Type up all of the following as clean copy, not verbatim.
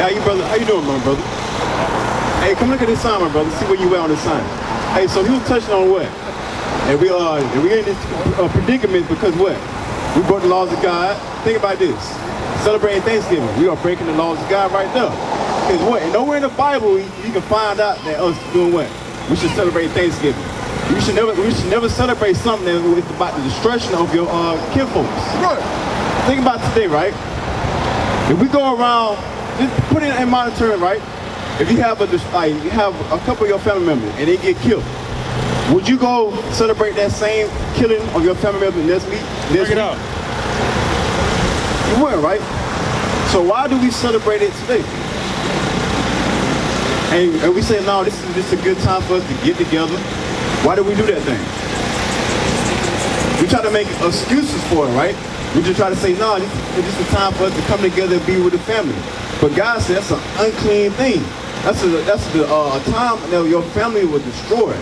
How you doing, my brother? Hey, come look at this sign, my brother. See where you at on this sign. Hey, so he was touching on what? And we in this predicament because what? We broke the laws of God. Think about this. Celebrating Thanksgiving. We are breaking the laws of God right now. Because what? And nowhere in the Bible you can find out that us doing what? We should celebrate Thanksgiving. We should never celebrate something that is about the destruction of your kinfolks. Right. Think about today, right? If we go around, just put it in monitoring, right? If you have you have a couple of your family members and they get killed, would you go celebrate that same killing of your family member next week? Bring it up. You wouldn't, right? So why do we celebrate it today? And we say, no, this is a good time for us to get together. Why do we do that thing? We try to make excuses for it, right? We just try to say, no, this is a time for us to come together and be with the family. But God said that's an unclean thing. That's a time that your family was destroyed.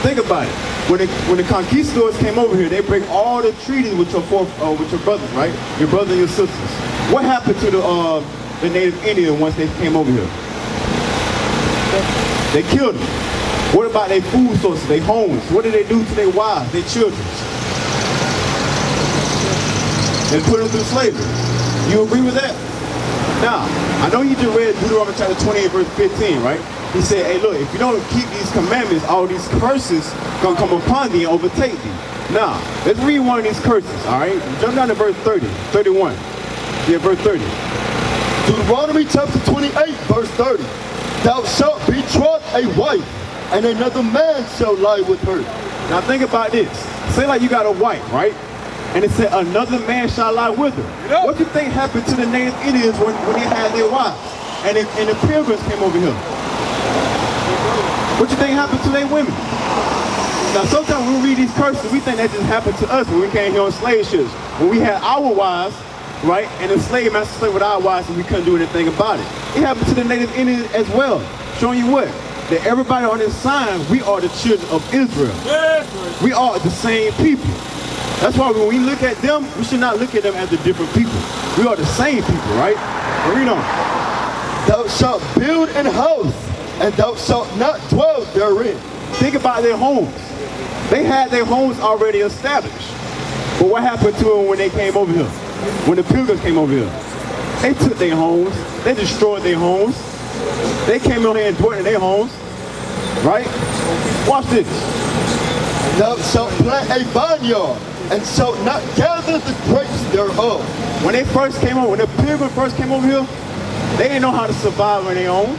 Think about it. When the conquistadors came over here, they break all the treaties with your brothers, right? Your brothers and your sisters. What happened to the native Indians once they came over here? They killed them. What about their food sources, their homes? What did they do to their wives, their children? They put them through slavery. You agree with that? Now, I know you just read Deuteronomy chapter 28, verse 15, right? He said, hey, look, if you don't keep these commandments, all these curses gonna come upon thee and overtake thee. Now, let's read one of these curses, all right? Jump down to verse 31. Yeah, verse 30. Deuteronomy chapter 28, verse 30. Thou shalt betroth a wife, and another man shall lie with her. Now think about this. Say like you got a wife, right? And it said another man shall lie with her. Yep. What do you think happened to the native Indians when they had their wives? And the pilgrims came over here. What do you think happened to their women? Now sometimes when we read these curses, we think that just happened to us when we came here on slave ships. When we had our wives, right? And the slave master stayed with our wives and we couldn't do anything about it. It happened to the native Indians as well. Showing you what? That everybody on this sign, we are the children of Israel. Yes. We are the same people. That's why when we look at them, we should not look at them as the different people. We are the same people, right? And read on. Thou shalt build an house, and thou shalt not dwell therein. Think about their homes. They had their homes already established. But what happened to them when they came over here? When the pilgrims came over here? They took their homes. They destroyed their homes. They came over here and dwelt in their homes. Right? Watch this. Thou shalt plant a vineyard, and shalt not gather the grapes thereof. When they first came over, when the pilgrims first came over here, they didn't know how to survive on their own.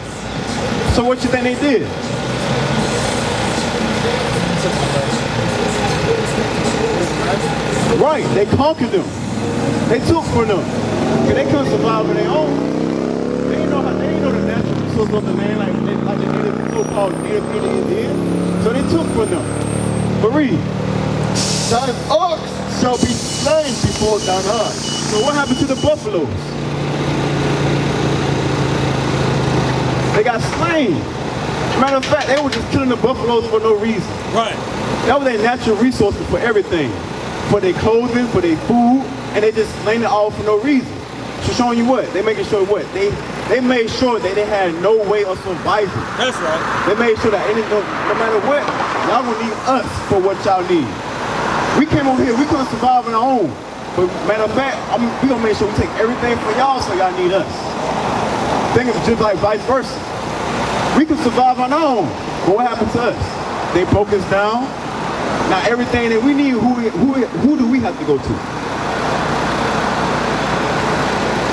So what you think they did? Right, they conquered them. They took from them. Because they couldn't survive on their own. They didn't know the natural resources of the land like the native so-called native Indians did. So they took from them. But read. Thine ox shall be slain before thine eyes. So what happened to the buffaloes? They got slain. Matter of fact, they were just killing the buffaloes for no reason. Right. That was their natural resources for everything. For their clothing, for their food, and they just slain it all for no reason. So showing you what? They making sure what? They made sure that they had no way of surviving. That's right. They made sure that no matter what, y'all gonna need us for what y'all need. We came over here, we couldn't survive on our own. But matter of fact, we gonna make sure we take everything for y'all so y'all need us. Think of it just like vice versa. We can survive on our own. But what happened to us? They broke us down. Now everything that we need, who do we have to go to?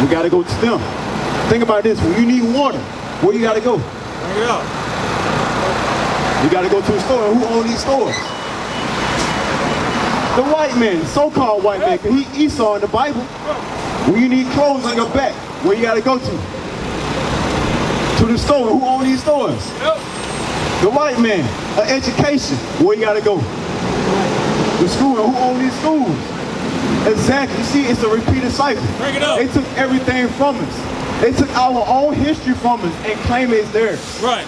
We gotta go to them. Think about this, when you need water, where you gotta go? Bring it up. You gotta go to the store, and who owns these stores? The white man, so-called white man, because he Esau in the Bible. When you need clothes on your back, where you gotta go to? To the store, who owns these stores? The white man, education, where you gotta go? The school, who owns these schools? Exactly, you see, it's a repeated cycle. Bring it up. They took everything from us. They took our own history from us and claim it's theirs. Right.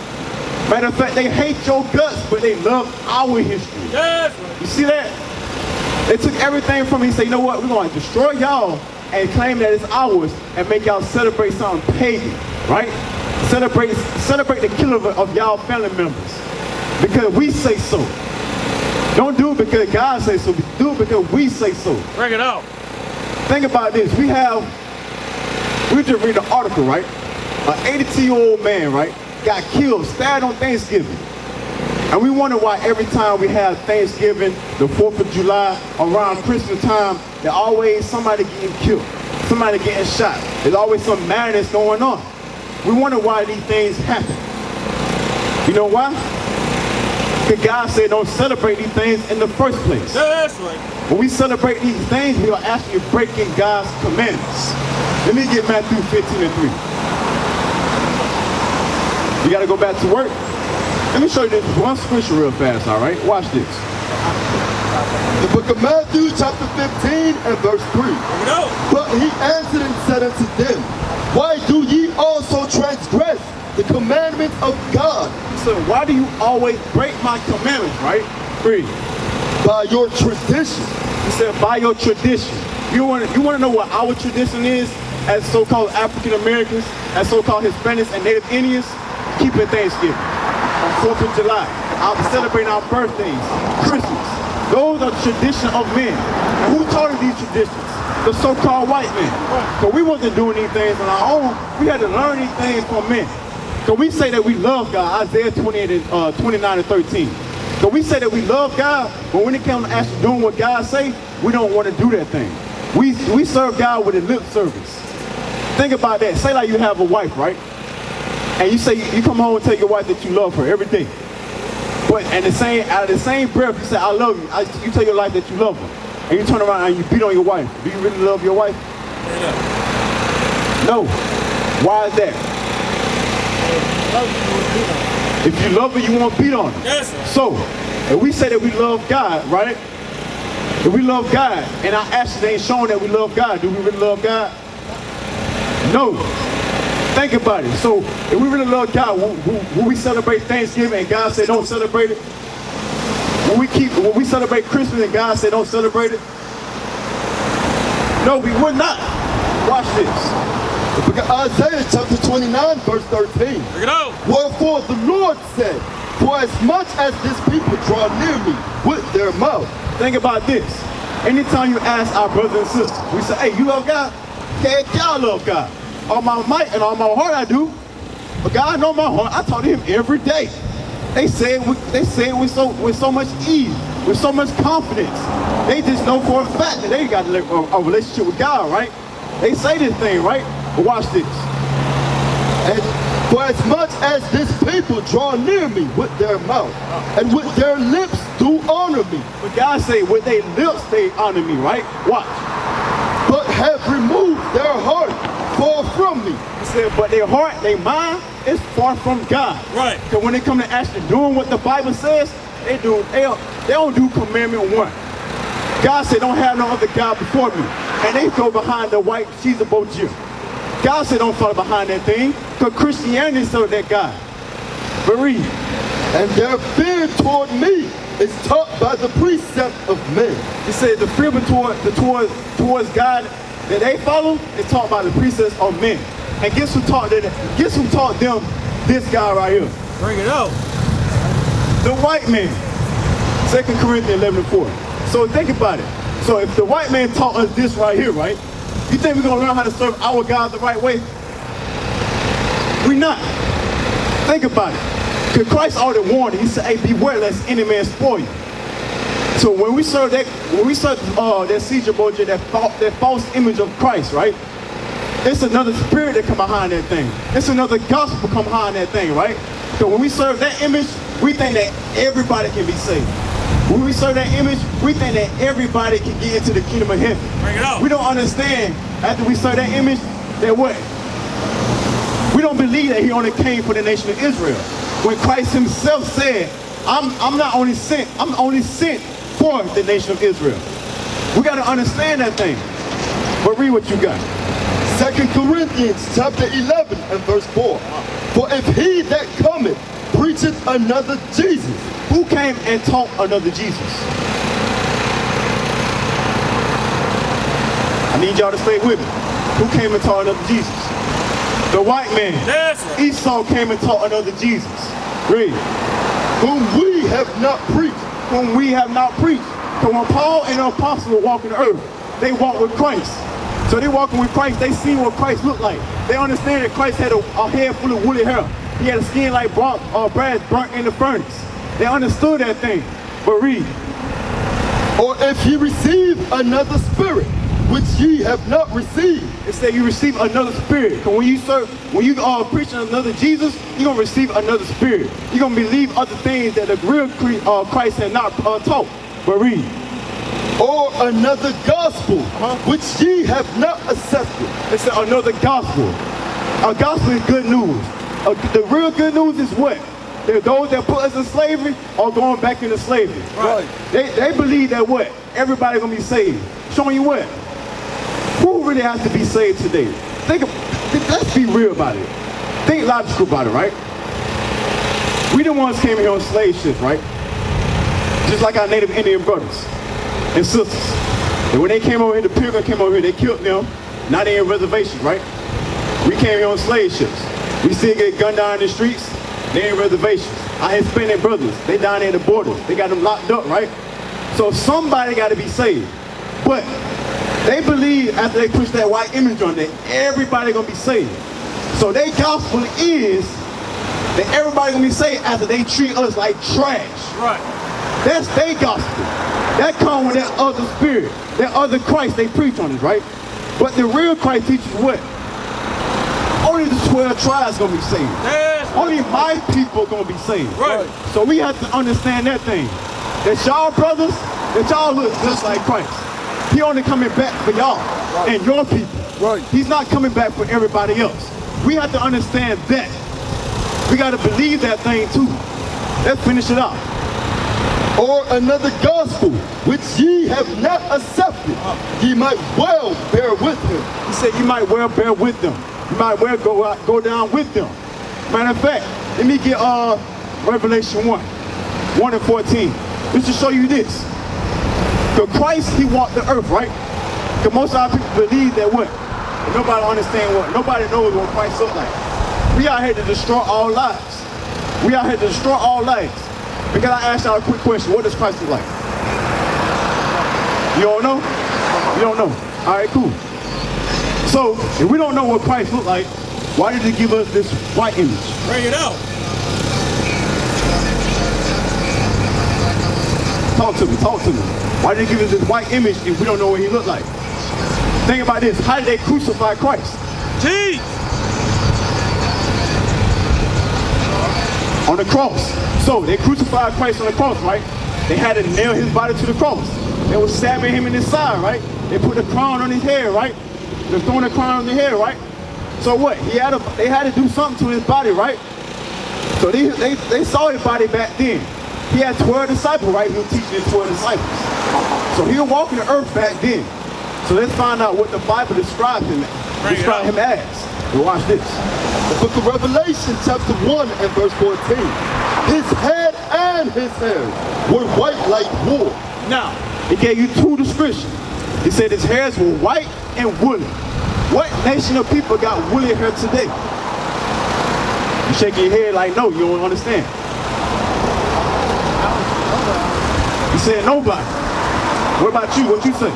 Matter of fact, they hate your guts, but they love our history. Yes. You see that? They took everything from me and say, you know what, we're going to destroy y'all and claim that it's ours and make y'all celebrate something pagan. right? Celebrate the killing of y'all family members because we say so. Don't do it because God says so. Do it because we say so. Bring it out. Think about this. We just read an article, right? An 82-year-old man, right, got killed, stabbed on Thanksgiving. And we wonder why every time we have Thanksgiving, the 4th of July, around Christmas time, there's always somebody getting killed, somebody getting shot. There's always some madness going on. We wonder why these things happen. You know why? Because God said don't celebrate these things in the first place. That's right. When we celebrate these things, we are actually breaking God's commandments. Let me get Matthew 15:3. You got to go back to work? Let me show you this one scripture real fast, all right? Watch this. The book of Matthew, chapter 15, and verse 3. But he answered and said unto them, why do ye also transgress the commandments of God? So why do you always break my commandments, right? 3. By your tradition. He said, by your tradition. You want to know what our tradition is as so-called African Americans, as so-called Hispanics and Native Indians? Keeping Thanksgiving. On 4th of July, I'll be celebrating our birthdays, Christmas. Those are tradition of men. And who taught us these traditions? The so-called white men. So we wasn't doing these things on our own. We had to learn these things from men. So we say that we love God, Isaiah 29 and 13. So we say that we love God, but when it comes to actually doing what God say, we don't want to do that thing. We serve God with a lip service. Think about that. Say like you have a wife, right? And you say you come home and tell your wife that you love her every day. But out of the same breath, you say, I love you. You tell your wife that you love her. And you turn around and you beat on your wife. Do you really love your wife? No. Why is that? If you love her, you won't beat on her. Yes, sir. So, if we say that we love God, right? If we love God, and our actions ain't showing that we love God, do we really love God? No. Think about it. So, if we really love God, will we celebrate Thanksgiving and God said don't celebrate it? Will we celebrate Christmas and God said don't celebrate it? No, we would not. Watch this. The book of Isaiah, chapter 29, verse 13. Bring it out. Wherefore the Lord said, for as much as this people draw near me with their mouth. Think about this. Anytime you ask our brothers and sisters, we say, hey, you love God? Okay, y'all love God. All my might and all my heart I do. But God knows my heart. I talk to him every day. They say it with so much ease, with so much confidence. They just know for a fact that they got a relationship with God, right? They say this thing, right? But watch this. And for as much as this people draw near me with their mouth, and with their lips do honor me. But God say with their lips they honor me, right? Watch. But have removed their heart far from me. He said, but their heart, their mind is far from God. Right. Because when they come to actually doing what the Bible says, they don't do commandment 1. God said, don't have no other God before me. And they go behind the white she's a Jew. God said, don't follow behind that thing, because Christianity serves that God. But read. And their fear toward me is taught by the precept of men. He said the fear towards God that they follow is taught by the precepts of men. And guess who taught them this guy right here? Bring it out. The white man. 2 Corinthians 11:4. So think about it. So if the white man taught us this right here, right? You think we're going to learn how to serve our God the right way? We're not. Think about it. Because Christ already warned it. He said, hey, beware lest any man spoil you. So when we serve that Caesar Borgia, that false image of Christ, right? It's another spirit that come behind that thing. It's another gospel come behind that thing, right? So when we serve that image, we think that everybody can be saved. When we serve that image, we think that everybody can get into the kingdom of heaven. Bring it out. We don't understand after we serve that image that what? We don't believe that he only came for the nation of Israel. When Christ himself said, I'm only sent for the nation of Israel. We got to understand that thing. But read what you got. 2 Corinthians chapter 11 and verse 4. For if he that cometh preacheth another Jesus. Who came and taught another Jesus? I need y'all to stay with me. Who came and taught another Jesus? The white man. That's right. Esau came and taught another Jesus. Read. Whom we have not preached. Whom we have not preached. So when Paul and the apostles were walking the earth, they walked with Christ. So they walking with Christ, they seen what Christ looked like. They understand that Christ had a head full of woolly hair. He had a skin like brass burnt in the furnace. They understood that thing. But read. Or if ye receive another spirit, which ye have not received. It said you receive another spirit. Because when you preach another Jesus, you're going to receive another spirit. You're going to believe other things that the real Christ had not taught. But read. Or another gospel, which ye have not accepted. It said another gospel. A gospel is good news. The real good news is what? That those that put us in slavery are going back into slavery. Right. They believe that what? Everybody's going to be saved. Showing you what? Who really has to be saved today? Let's be real about it. Think logical about it, right? We the ones came here on slave ships, right? Just like our native Indian brothers and sisters. And when they came over here, the Pilgrims came over here, they killed them. Now they in reservations, right? We came here on slave ships. We still get gunned down in the streets. They in reservations. Our Hispanic brothers, they down there in the borders. They got them locked up, right? So somebody got to be saved. But they believe after they push that white image on that everybody gonna be saved. So their gospel is that everybody gonna be saved after they treat us like trash. Right. That's their gospel. That comes with that other spirit, that other Christ they preach on us, right? But the real Christ teaches what? Only the 12 tribes gonna be saved. That's Only my people gonna be saved. Right. So we have to understand that thing. That y'all brothers, that y'all look just like Christ. He only coming back for y'all and your people. Right. He's not coming back for everybody else. We have to understand that. We got to believe that thing too. Let's finish it off. Or another gospel, which ye have not accepted, ye might well bear with him. He said you might well bear with them. You might well go down with them. Matter of fact, let me get Revelation 1 and 14. Just to show you this. So Christ, he walked the earth, right? Because most of our people believe that what? And nobody understands what? Nobody knows what Christ looked like. We out here to destroy all lives. We out here to destroy all lives. Because I asked y'all a quick question. What does Christ look like? You don't know? You don't know. All right, cool. So, if we don't know what Christ looked like, why did he give us this white image? Bring it out. Talk to me, talk to me. Why did he give us this white image if we don't know what he looked like? Think about this. How did they crucify Christ? Jeez. On the cross. So they crucified Christ on the cross, right? They had to nail his body to the cross. They were stabbing him in his side, right? They put a crown on his head, right? They're throwing a crown on his head, right? So what? They had to do something to his body, right? So they saw his body back then. He had 12 disciples, right? He was teaching his 12 disciples. So he was walking the earth back then. So let's find out what the Bible described him as. And watch this. The book of Revelation, chapter 1 and verse 14. His head and his hair were white like wool. Now, he gave you two descriptions. He said his hairs were white and woolly. What nation of people got woolly hair today? You shaking your head like, no, you don't understand. He said nobody. What about you? What you say?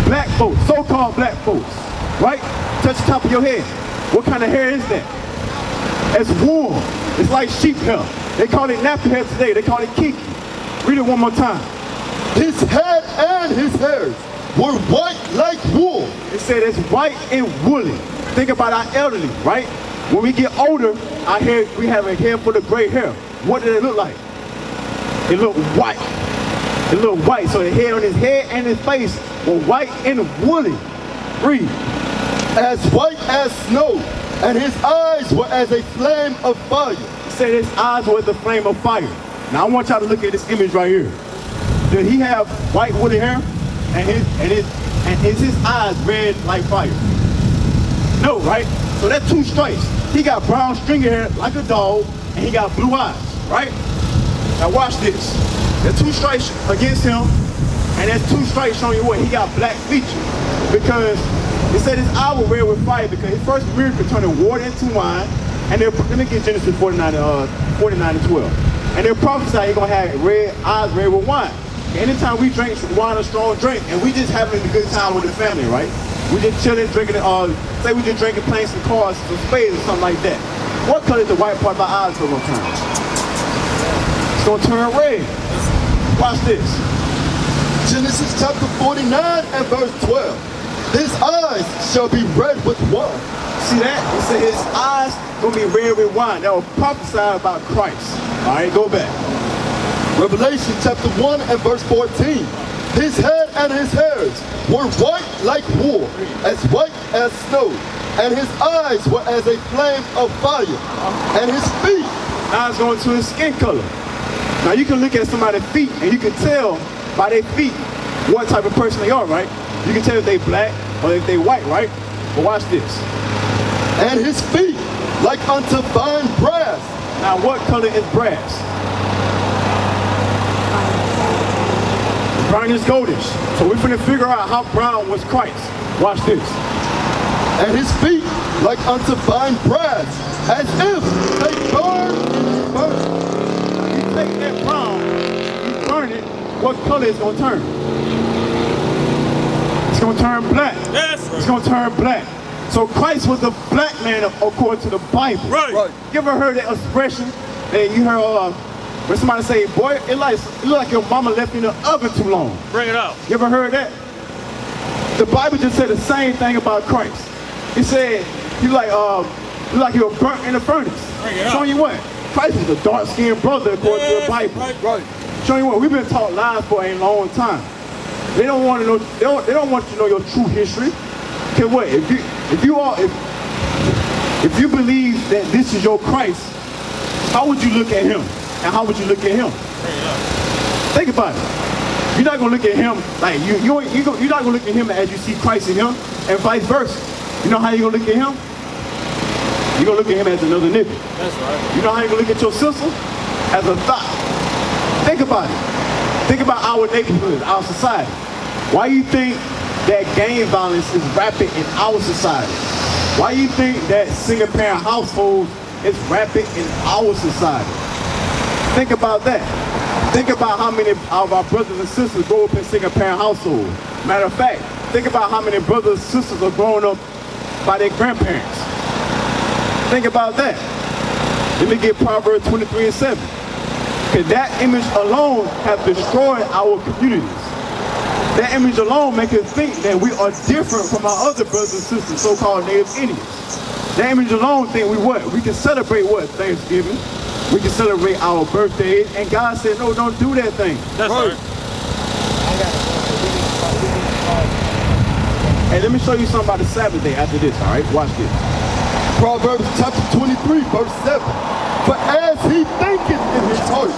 Black folks, so-called black folks, right? Touch the top of your head. What kind of hair is that? It's wool. It's like sheep hair. They call it nappy hair today. They call it kinky. Read it one more time. His head and his hairs were white like wool. It said it's white and woolly. Think about our elderly, right? When we get older, our hair, we have a hair full of gray hair. What did it look like? It looked white. It looked white. So the hair on his head and his face were white and woolly. Read. As white as snow, and his eyes were as a flame of fire. It said his eyes were the flame of fire. Now I want y'all to look at this image right here. Did he have white woolly hair? And is his eyes red like fire? No, right? So that's two stripes. He got brown stringy hair like a dog, and he got blue eyes, right? Now watch this. There's two stripes against him, and there's two stripes showing you what? He got black features. Because It said his eye will red with fire because his first miracle turning water into wine. And let me get Genesis 49 and 12. And they'll prophesy he's going to have eyes red with wine. Anytime we drink wine or strong drink, and we just having a good time with the family, right? We just chilling, drinking, say we just drinking, playing some cards, some spades or something like that. What color is the white part of our eyes going to turn? It's going to turn red. Watch this. Genesis chapter 49 and verse 12. His eyes shall be red with wine. See that? It said his eyes going to be red with wine. That will prophesy about Christ. All right, go back. Revelation chapter 1 and verse 14. His head and his hairs were white like wool, as white as snow, and his eyes were as a flame of fire, and his feet. Eyes going to his skin color. Now you can look at somebody's feet and you can tell by their feet what type of person they are, right? You can tell if they black or if they white, right? But watch this. And his feet like unto fine brass. Now what color is brass? Brownish goldish. So we're finna figure out how brown was Christ. Watch this. And his feet like unto fine brass, as if they burn and burn. You take that brown, you burn it, what color is gonna turn? It's gonna turn black. Yes, right. It's gonna turn black. So Christ was the black man according to the Bible. Right. You ever heard that expression? And you heard when somebody say, boy, it look like your mama left you in the oven too long. Bring it out. You ever heard that? The Bible just said the same thing about Christ. It said, you like you were burnt in the furnace. Bring it out. Showing you what? Christ is a dark-skinned brother according to the Bible. Right. Showing you what? We've been taught lies for a long time. They don't want to know. They don't want you to know your true history. Okay, what? If you believe that this is your Christ, how would you look at him? And how would you look at him? Think about it. You're not gonna look at him like you're not gonna look at him as you see Christ in him, and vice versa. You know how you're gonna look at him? You're gonna look at him as another nigga. That's right. You know how you're gonna look at your sister? As a thought. Think about it. Think about our neighborhood, our society. Why you think that gang violence is rampant in our society? Why you think that single-parent household is rampant in our society? Think about that. Think about how many of our brothers and sisters grow up in single-parent households. Matter of fact, think about how many brothers and sisters are growing up by their grandparents. Think about that. Let me get Proverbs 23 and 7. Because that image alone has destroyed our communities. That image alone makes us think that we are different from our other brothers and sisters, so-called Native Indians. That image alone think we what? We can celebrate what? Thanksgiving. We can celebrate our birthdays. And God said, no, don't do that thing. That's right. Hey, let me show you something about the Sabbath day after this, all right? Watch this. Proverbs chapter 23, verse 7. For as he thinketh in his heart,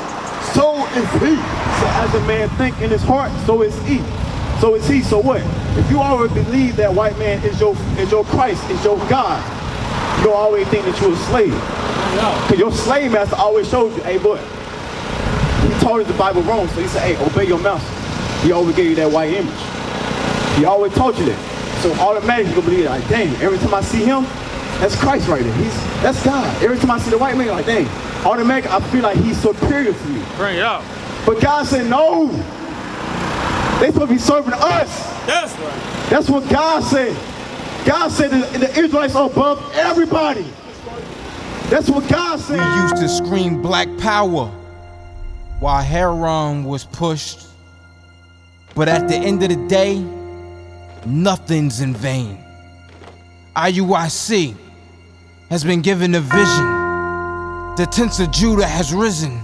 so is he. So as a man think in his heart, so is he. So is he. So what? If you already believe that white man is your Christ, is your God, you don't always think that you're a slave. Because your slave master always showed you, hey boy, he told us the Bible wrong, so he said, hey, obey your master. He always gave you that white image. He always taught you that. So automatically you're going to believe like, dang, every time I see him, that's Christ right there. That's God. Every time I see the white man, like, dang, automatically I feel like he's superior to me. Bring it out. But God said, no. They supposed to be serving us. That's right. That's what God said. God said that the Israelites are above everybody. That's what God said. We used to scream black power while Heron was pushed. But at the end of the day, nothing's in vain. IUIC has been given a vision. The tents of Judah has risen.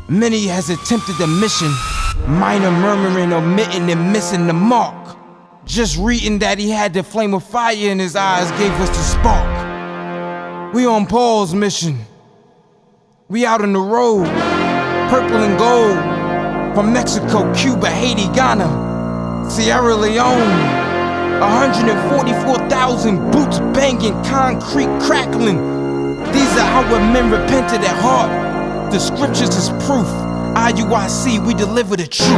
Many has attempted the mission. Minor murmuring, omitting, and missing the mark. Just reading that he had the flame of fire in his eyes gave us the spark. We on Paul's mission. We out on the road. Purple and gold. From Mexico, Cuba, Haiti, Ghana, Sierra Leone. 144,000 boots banging, concrete crackling. These are our men repented at heart. The scriptures is proof. IUIC, we deliver the truth.